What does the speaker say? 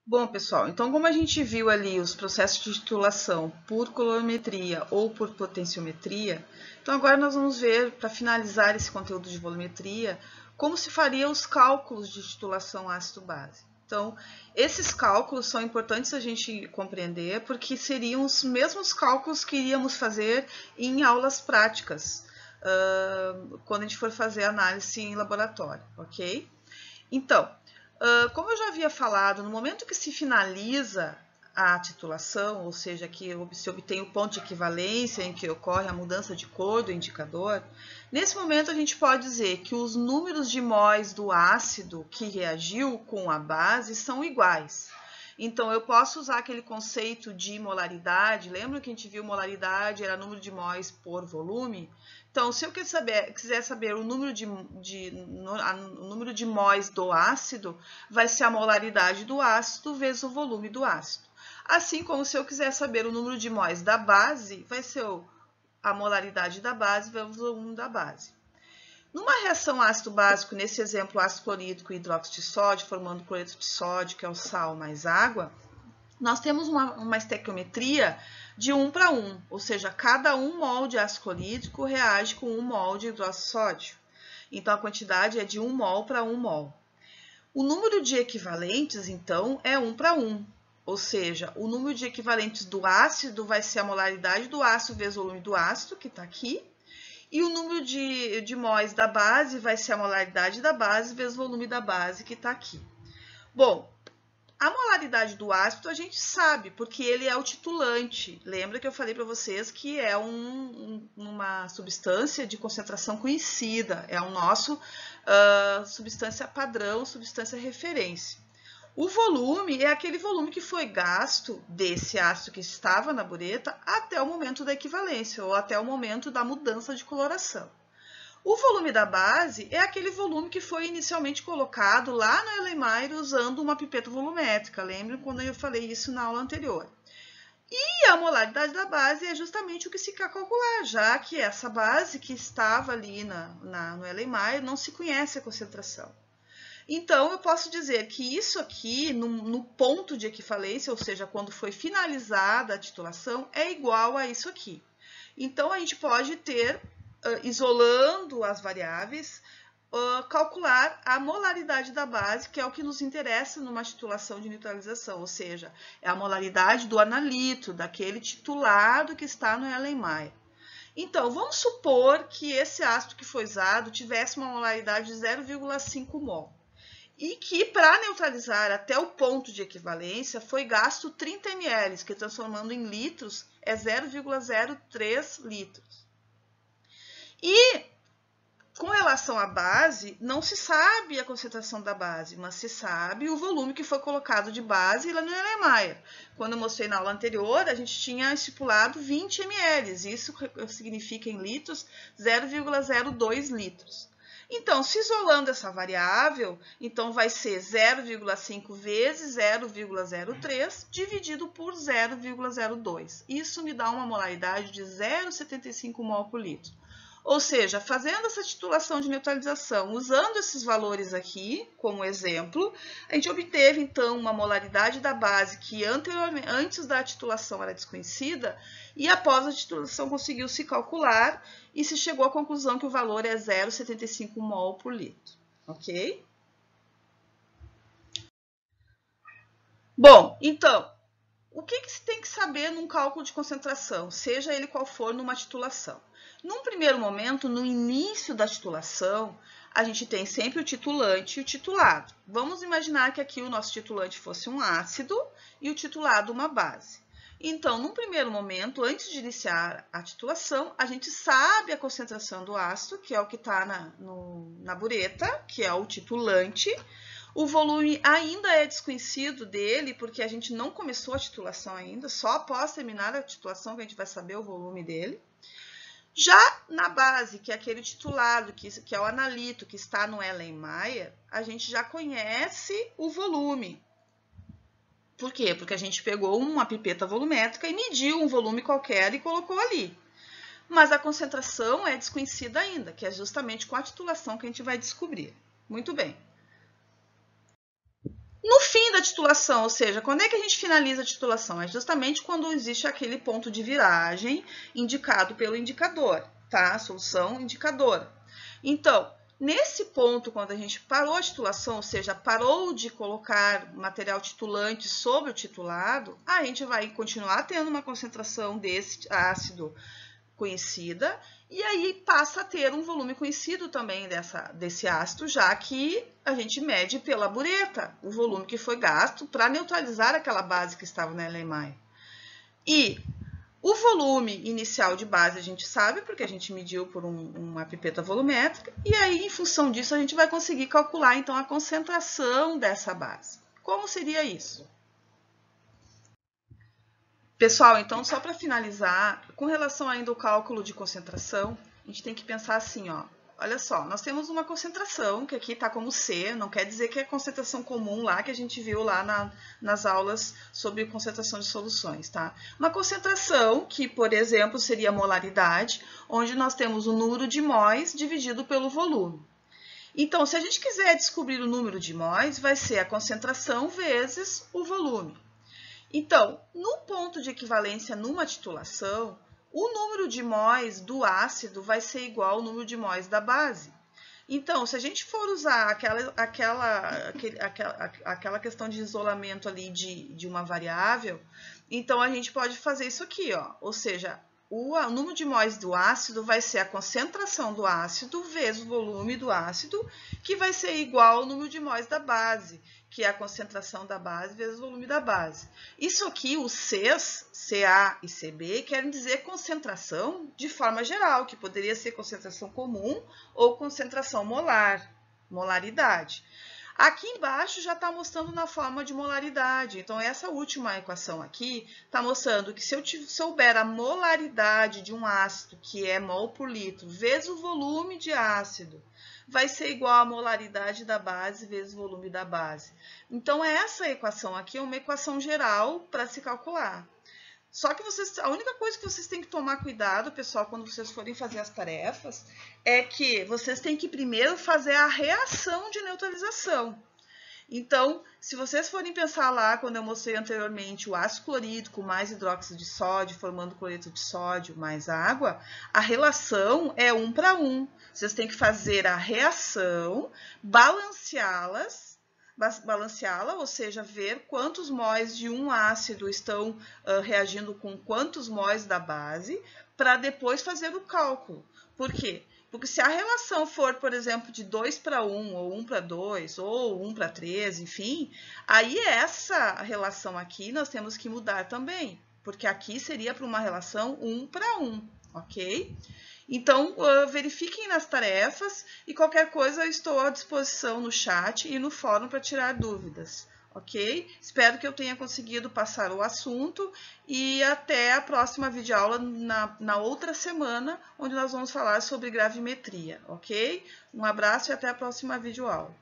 Bom, pessoal, então como a gente viu ali os processos de titulação por colorimetria ou por potenciometria, então agora nós vamos ver, para finalizar esse conteúdo de volumetria, como se faria os cálculos de titulação ácido-base. Então, esses cálculos são importantes a gente compreender, porque seriam os mesmos cálculos que iríamos fazer em aulas práticas, quando a gente for fazer análise em laboratório, ok? Então, como eu já havia falado, no momento que se finaliza a titulação, ou seja, que se obtém o ponto de equivalência em que ocorre a mudança de cor do indicador, nesse momento a gente pode dizer que os números de móis do ácido que reagiu com a base são iguais. Então, eu posso usar aquele conceito de molaridade. Lembra que a gente viu molaridade era número de móis por volume? Então, se eu quiser saber o número de móis do ácido, vai ser a molaridade do ácido vezes o volume do ácido. Assim como se eu quiser saber o número de móis da base, vai ser a molaridade da base vezes o volume da base. Numa reação ácido-básico, nesse exemplo ácido clorídrico e hidróxido de sódio, formando cloreto de sódio, que é o sal mais água, nós temos uma estequiometria de 1 para 1, ou seja, cada 1 mol de ácido clorídrico reage com 1 mol de hidróxido de sódio. Então, a quantidade é de 1 mol para 1 mol. O número de equivalentes, então, é 1 para 1, ou seja, o número de equivalentes do ácido vai ser a molaridade do ácido vezes o volume do ácido, que está aqui, e o número de móis da base vai ser a molaridade da base vezes o volume da base, que está aqui. Bom, a molaridade do ácido a gente sabe, porque ele é o titulante. Lembra que eu falei para vocês que é uma substância de concentração conhecida, é o nosso substância padrão, substância referência. O volume é aquele volume que foi gasto desse ácido que estava na bureta até o momento da equivalência, ou até o momento da mudança de coloração. O volume da base é aquele volume que foi inicialmente colocado lá no Erlenmeyer usando uma pipeta volumétrica. Lembram quando eu falei isso na aula anterior? E a molaridade da base é justamente o que se quer calcular, já que essa base que estava ali no Erlenmeyer não se conhece a concentração. Então, eu posso dizer que isso aqui, no ponto de equivalência, ou seja, quando foi finalizada a titulação, é igual a isso aqui. Então, a gente pode ter, isolando as variáveis, calcular a molaridade da base, que é o que nos interessa numa titulação de neutralização, ou seja, é a molaridade do analito, daquele titulado que está no Erlenmeyer. Então, vamos supor que esse ácido que foi usado tivesse uma molaridade de 0,5 mol. E que, para neutralizar até o ponto de equivalência, foi gasto 30 ml, que transformando em litros é 0,03 litros. E, com relação à base, não se sabe a concentração da base, mas se sabe o volume que foi colocado de base lá no Erlenmeyer. Quando eu mostrei na aula anterior, a gente tinha estipulado 20 ml, isso significa em litros 0,02 litros. Então, se isolando essa variável, então vai ser 0,5 vezes 0,03 dividido por 0,02. Isso me dá uma molaridade de 0,75 mol por litro. Ou seja, fazendo essa titulação de neutralização, usando esses valores aqui como exemplo, a gente obteve então uma molaridade da base que antes da titulação era desconhecida e após a titulação conseguiu se calcular e se chegou à conclusão que o valor é 0,75 mol por litro, ok? Bom, então, o que se tem que saber num cálculo de concentração, seja ele qual for numa titulação? Num primeiro momento, no início da titulação, a gente tem sempre o titulante e o titulado. Vamos imaginar que aqui o nosso titulante fosse um ácido e o titulado uma base. Então, num primeiro momento, antes de iniciar a titulação, a gente sabe a concentração do ácido, que é o que está na bureta, que é o titulante. O volume ainda é desconhecido dele, porque a gente não começou a titulação ainda, só após terminar a titulação que a gente vai saber o volume dele. Já na base, que é aquele titulado, que é o analito, que está no Erlenmeyer, a gente já conhece o volume. Por quê? Porque a gente pegou uma pipeta volumétrica e mediu um volume qualquer e colocou ali. Mas a concentração é desconhecida ainda, que é justamente com a titulação que a gente vai descobrir. Muito bem. No fim da titulação, ou seja, quando é que a gente finaliza a titulação? É justamente quando existe aquele ponto de viragem indicado pelo indicador, tá? A solução indicadora. Então, nesse ponto, quando a gente parou a titulação, ou seja, parou de colocar material titulante sobre o titulado, a gente vai continuar tendo uma concentração desse ácido conhecida, e aí passa a ter um volume conhecido também desse ácido, já que a gente mede pela bureta o volume que foi gasto para neutralizar aquela base que estava na LMI. E o volume inicial de base a gente sabe, porque a gente mediu por uma pipeta volumétrica, e aí, em função disso, a gente vai conseguir calcular, então, a concentração dessa base. Como seria isso? Pessoal, então, só para finalizar, com relação ainda ao cálculo de concentração, a gente tem que pensar assim, ó. Olha só, nós temos uma concentração, que aqui está como C, não quer dizer que é a concentração comum lá, que a gente viu lá nas aulas sobre concentração de soluções, tá? Uma concentração que, por exemplo, seria a molaridade, onde nós temos o número de móis dividido pelo volume. Então, se a gente quiser descobrir o número de móis, vai ser a concentração vezes o volume. Então, no ponto de equivalência numa titulação, o número de móis do ácido vai ser igual ao número de móis da base. Então, se a gente for usar aquela questão de isolamento ali de uma variável, então a gente pode fazer isso aqui, ó. Ou seja, o número de móis do ácido vai ser a concentração do ácido vezes o volume do ácido, que vai ser igual ao número de móis da base, que é a concentração da base vezes o volume da base. Isso aqui, os Cs, Ca e Cb, querem dizer concentração de forma geral, que poderia ser concentração comum ou concentração molar, molaridade. Aqui embaixo já está mostrando na forma de molaridade. Então, essa última equação aqui está mostrando que se eu souber a molaridade de um ácido, que é mol por litro, vezes o volume de ácido, vai ser igual à molaridade da base vezes o volume da base. Então, essa equação aqui é uma equação geral para se calcular. Só que a única coisa que vocês têm que tomar cuidado, pessoal, quando vocês forem fazer as tarefas, é que vocês têm que primeiro fazer a reação de neutralização. Então, se vocês forem pensar lá, quando eu mostrei anteriormente o ácido clorídrico mais hidróxido de sódio, formando cloreto de sódio mais água, a relação é 1 para 1. Vocês têm que fazer a reação, balanceá-la, ou seja, ver quantos móis de um ácido estão reagindo com quantos móis da base, para depois fazer o cálculo. Por quê? Porque se a relação for, por exemplo, de 2 para 1, ou 1 para 2, ou 1 para 3, enfim, aí essa relação aqui nós temos que mudar também, porque aqui seria para uma relação 1 para 1, ok? Então, verifiquem nas tarefas e qualquer coisa eu estou à disposição no chat e no fórum para tirar dúvidas, ok? Espero que eu tenha conseguido passar o assunto e até a próxima videoaula na outra semana, onde nós vamos falar sobre gravimetria, ok? Um abraço e até a próxima videoaula.